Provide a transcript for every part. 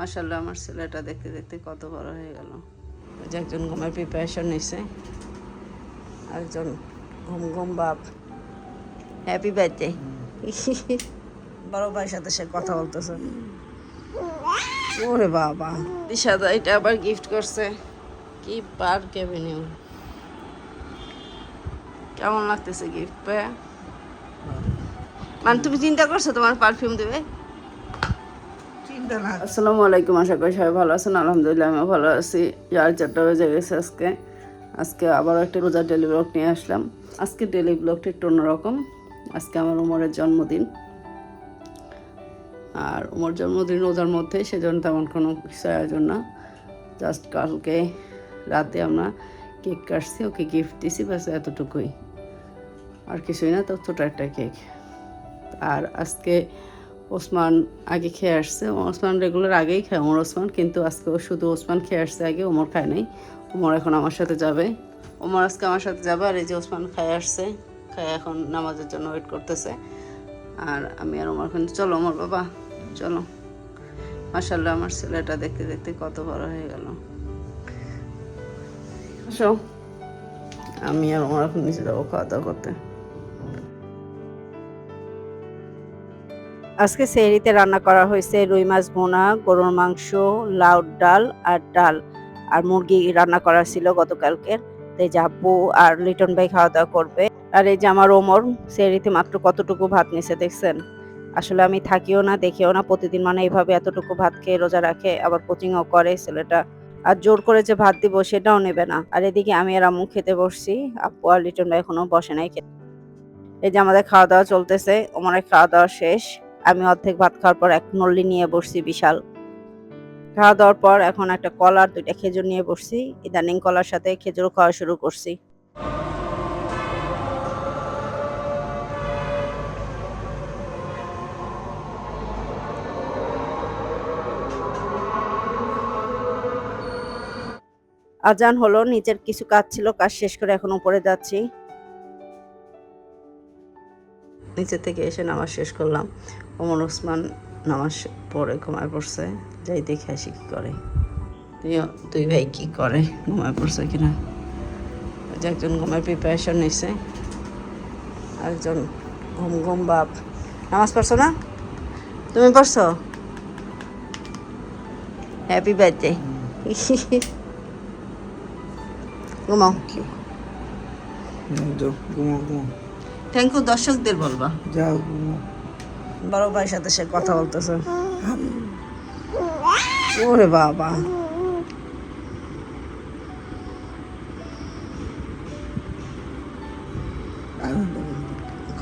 মাশাআল্লাহ আমার ছেলেটা দেখতে দেখতে কত বড় হয়ে গেল। যে একজন ঘুমের প্রিপারেশন নিছে, একজন ঘুম ঘুম বাপ। Happy birthday. বড় ভাইয়ের সাথে সে কথা বলতেছে। ওরে বাবা, দিশাদা এটা আবার গিফট করছে। কি পার্ক এভিনিউ, কেমন লাগতেছে গিফট পেয়ে? মানে তুমি চিন্তা করছো তোমার পারফিউম দেবে? আসসালামু আলাইকুম, আশা করি সবাই ভালো আছেন। আলহামদুলিল্লাহ আমিও ভালো আছি। 4:30 বেজে গেছে আজকে আবারও একটা রোজার ডেলি ব্লগ নিয়ে আসলাম। আজকে ডেলি ব্লগটা একটু অন্যরকম। আজকে আমার উমরের জন্মদিন, আর উমর জন্মদিন রোজার মধ্যে, সেজন্য তেমন কোনো কিছু আয়োজন না। জাস্ট কালকে রাতে আমরা কেক কাটছি, ওকে গিফট দিছি, ব্যাস এতটুকুই, আর কিছুই না। তো ছোটো একটা কেক। আর আজকে ওসমান আগে খেয়ে আসছে। ওসমান রেগুলার আগেই খায় ওমর ওসমান, কিন্তু আজকে ও শুধু ওসমান খেয়ে আসছে আগে, ওমর খায় নাই। ওমর এখন আমার সাথে যাবে, ওমর আজকে আমার সাথে যাবে। আর এই যে ওসমান খায় আসছে, খায় এখন নামাজের জন্য ওয়েট করতেছে। আর আমি আর ওমর এখন, চলো ওমর বাবা চলো। মাশাআল্লাহ আমার ছেলেটা দেখতে দেখতে কত বড় হয়ে গেল। আসো, আমি আর ওমর এখন নিচে যাবো খাওয়া দাওয়া করতে। আজকে সেহরিতে রান্না করা হয়েছে রুই মাছ ভুনা, গরুর মাংস, লাউ ডাল আর ডাল, আর মুরগি রান্না করা ছিল গতকালকের। এই যে আব্বু আর লিটন ভাই খাওয়া দাওয়া করবে। আর এই যে আমার ওমর সেহরিতে মাত্র কতটুকু ভাত নিছে দেখছেন। আসলে আমি থাকিও না, দেখিও না, প্রতিদিন মানে এইভাবে এতটুকু ভাত খেয়ে রোজা রাখে, আবার কোচিংও করে ছেলেটা। আর জোর করে যে ভাত দিব সেটাও নেবে না। আর এদিকে আমি আর আম্মু খেতে বসছি, আব্বু আর লিটন ভাই এখনো বসে নাই খেতে। এই যে আমাদের খাওয়া দাওয়া চলতেছে, ওমরের খাওয়া দাওয়া শেষ। আমি অর্ধেক ভাত খাওয়ার পর এক নল্লি নিয়ে বসছি বিশাল। খাওয়া দাওয়ার পর এখন একটা কলা আর 2টা খেজুর নিয়ে বসছি। ইদানিং কলার সাথে খেজুর খাওয়া শুরু করছি। আজান হলো, নিচের কিছু কাজ ছিল, কাজ শেষ করে এখন উপরে যাচ্ছি। নিচে থেকে এসে নামাজ শেষ করলাম। ওমর ওসমান নামাজ পড়ে ঘুমায় পড়ছে, যাই দেখে আসি কি করে। দুই ভাই কি করে, ঘুমায় পড়ছে কিনা। যে একজন ঘুমের প্রিপারেশন নিছে, একজন ঘুম ঘুম বাপ। নামাজ পড়ছো না? তুমি পড়ছো? Happy birthday. ঘুমাও। থ্যাংক ইউ দর্শকদের বলবা। যাও বড় ভাইয়ের সাথে সে কথা বলতেছে। ওরে বাবা,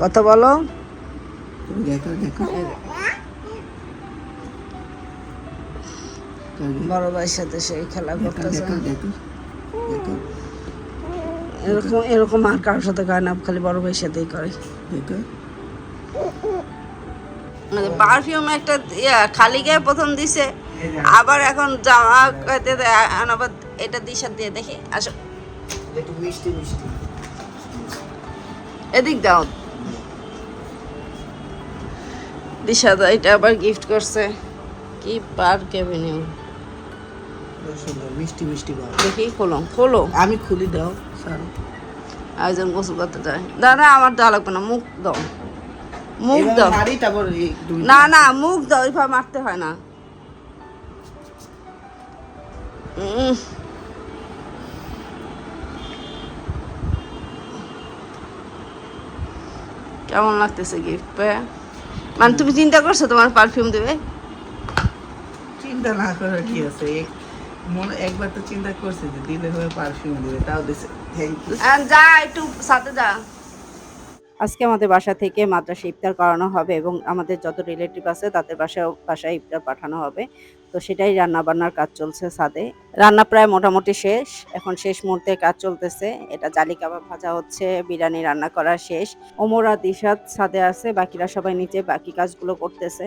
কথা বলো। দেখো দেখো বড় ভাইয়ের সাথে সেই খেলা করতেছে। দেখো দেখো এরকম এরকম আর কারোর সাথে করে না, খালি বড় ভাইয়ের সাথেই করে। দেখো পারফিউম একটা খালি গায়ে প্রথম দিছে, আবার এখন জামা কইতে আবার এটা দিশা দিয়ে দেখি। আসো একটু মিষ্টি মিষ্টি এদিক দাও। দিশাদা এটা আবার গিফট করছে। কি পার্ক এভিনিউ, সুন্দর মিষ্টি মিষ্টি ভাব। দেখি খোলো খোলো। আমি খুলি দাও স্যার। একজন গোসল করতে যায়। দাদা আমার দেওয়া লাগবে না, মুখ দাও, মুখ দাও। মারি তারপর না না, মুখ দাও, ওইভাবে মারতে হয় না। কেমন লাগতেছে গিফট পেয়ে? মানে তুমি চিন্তা করছো তোমার পারফিউম দেবে? চিন্তা না করার কি আছে, মনে একবার তো চিন্তা করছে যে দিলে হয়ে পারফিউম দিবে, তাও দিছে। Thank you. যা একটু সাথে যা। আজকে আমাদের বাসা থেকে মাদ্রাসা ইফতার করানো হবে এবং আমাদের যত রিলেটিভ আছে তাদের বাসায় ইফতার পাঠানো হবে। তো সেটাই রান্না বান্নার কাজ চলছে ছাদে। রান্না প্রায় মোটামুটি শেষ, এখন শেষ মুহূর্তে কাজ চলতেছে। এটা জালি কাবাব ভাজা হচ্ছে, বিরিয়ানি রান্না করা শেষ। ওমর আর দিশাত ছাদে আছে, বাকিরা সবাই নিচে বাকি কাজগুলো করতেছে।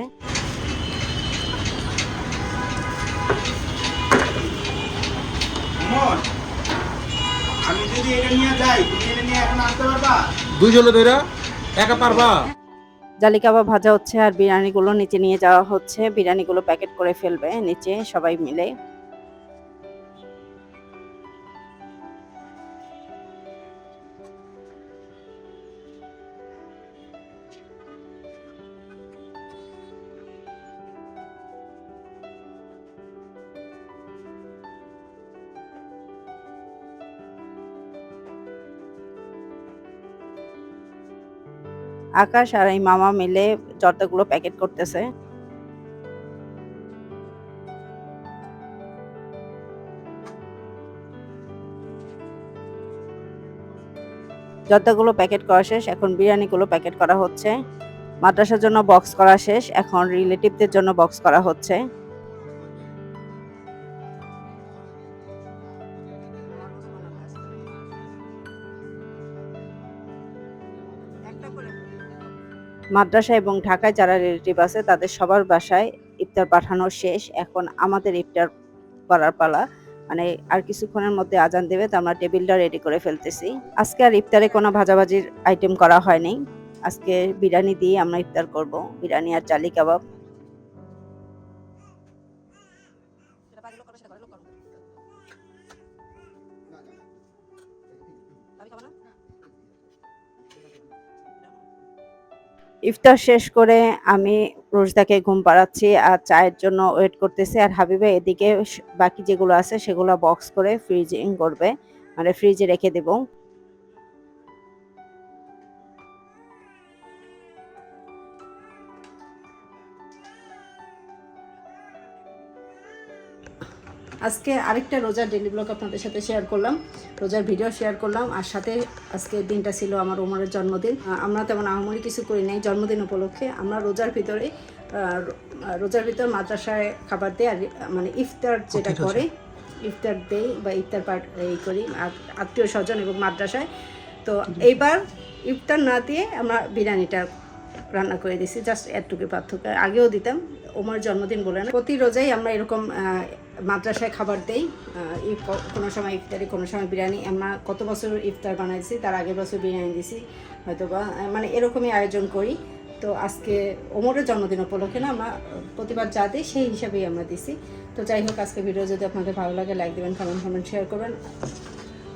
আমি যদি এটা নিয়ে যাই, তুমি এটা নিয়ে এখন আসতে পারবা? দুইজনে ধইরা একা পারবা? জালি কাবাব ভাজা হচ্ছে আর বিরিয়ানিগুলো নিচে নিয়ে যাওয়া হচ্ছে। বিরিয়ানিগুলো প্যাকেট করে ফেলবে নিচে সবাই মিলে। আকাশ আর এই মামা মিলে জর্দাগুলো প্যাকেট করতেছে। জর্দাগুলো প্যাকেট করা শেষ, এখন বিরিয়ানিগুলো প্যাকেট করা হচ্ছে। মাদ্রাসার জন্য বক্স করা শেষ, এখন রিলেটিভদের জন্য বক্স করা হচ্ছে। মাদ্রাসা এবং ঢাকায় যারা রিলেটিভ আছে তাদের সবার বাসায় ইফতার পাঠানো শেষ, এখন আমাদের ইফতার করার পালা। মানে আর কিছুক্ষণের মধ্যে আজান দেবে, তো আমরা টেবিলটা রেডি করে ফেলতেছি। আজকে আর ইফতারে কোনো ভাজাভাজির আইটেম করা হয়নি, আজকে বিরিয়ানি দিয়ে আমরা ইফতার করব, বিরিয়ানি আর জালি কাবাব। ইফতার শেষ করে আমি রোজদাকে ঘুম পাড়াচ্ছি আর চায়ের জন্য ওয়েট করতেছি, আর হাবিবা এদিকে বাকি যেগুলো আছে সেগুলো বক্স করে ফ্রিজিং করবে, মানে ফ্রিজে রেখে দেব। আজকে আরেকটা রোজার ডেইলি ব্লগ আপনাদের সাথে শেয়ার করলাম, রোজার ভিডিও শেয়ার করলাম, আর সাথে আজকের দিনটা ছিল আমার ওমরের জন্মদিন। আমরা তেমন আহামরি কিছু করি নাই জন্মদিন উপলক্ষে। আমরা রোজার ভিতর মাদ্রাসায় খাবার দেই, আর মানে ইফতার যেটা করে ইফতার দেই বা ইফতার এই করি আত্মীয় স্বজন এবং মাদ্রাসায়। তো এইবার ইফতার না দিয়ে আমরা বিরিয়ানিটা রান্না করে দিছি, জাস্ট এতটুকু পার্থক্য। আগেও দিতাম, ওমর জন্মদিন বলে না, প্রতি রোজাই আমরা এরকম মাদ্রাসায় খাবার দেই, কোনো সময় ইফতারি, কোনো সময় বিরিয়ানি। আমরা কত বছর ইফতার বানাইছি, তার আগের বছর বিরিয়ানি দিছি হয়তো বা, মানে এরকমই আয়োজন করি। তো আজকে ওমরের জন্মদিন উপলক্ষে না, আমরা প্রতিবার যা দিই সেই হিসাবেই আমরা দিছি। তো যাই হোক, আজকে ভিডিও যদি আপনাদের ভালো লাগে লাইক দেবেন, কমেন্ট শেয়ার করবেন,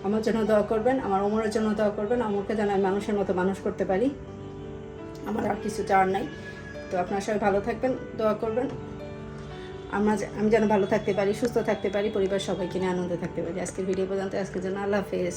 আমার জন্য দোয়া করবেন, আমার ওমরের জন্য দোয়া করবেন, ওমরকে যেন আমি মানুষের মতো মানুষ করতে পারি, আমার আর কিছু চাওয়ার নাই। তো আপনারা সবাই ভালো থাকবেন, দোয়া করবেন, আমি যেন ভালো থাকতে পারি, সুস্থ থাকতে পারি, পরিবার সবাইকে নিয়ে আনন্দে থাকতে পারি। আজকের ভিডিও পর্যন্ত, আজকের জন্য আল্লাহ হাফেজ।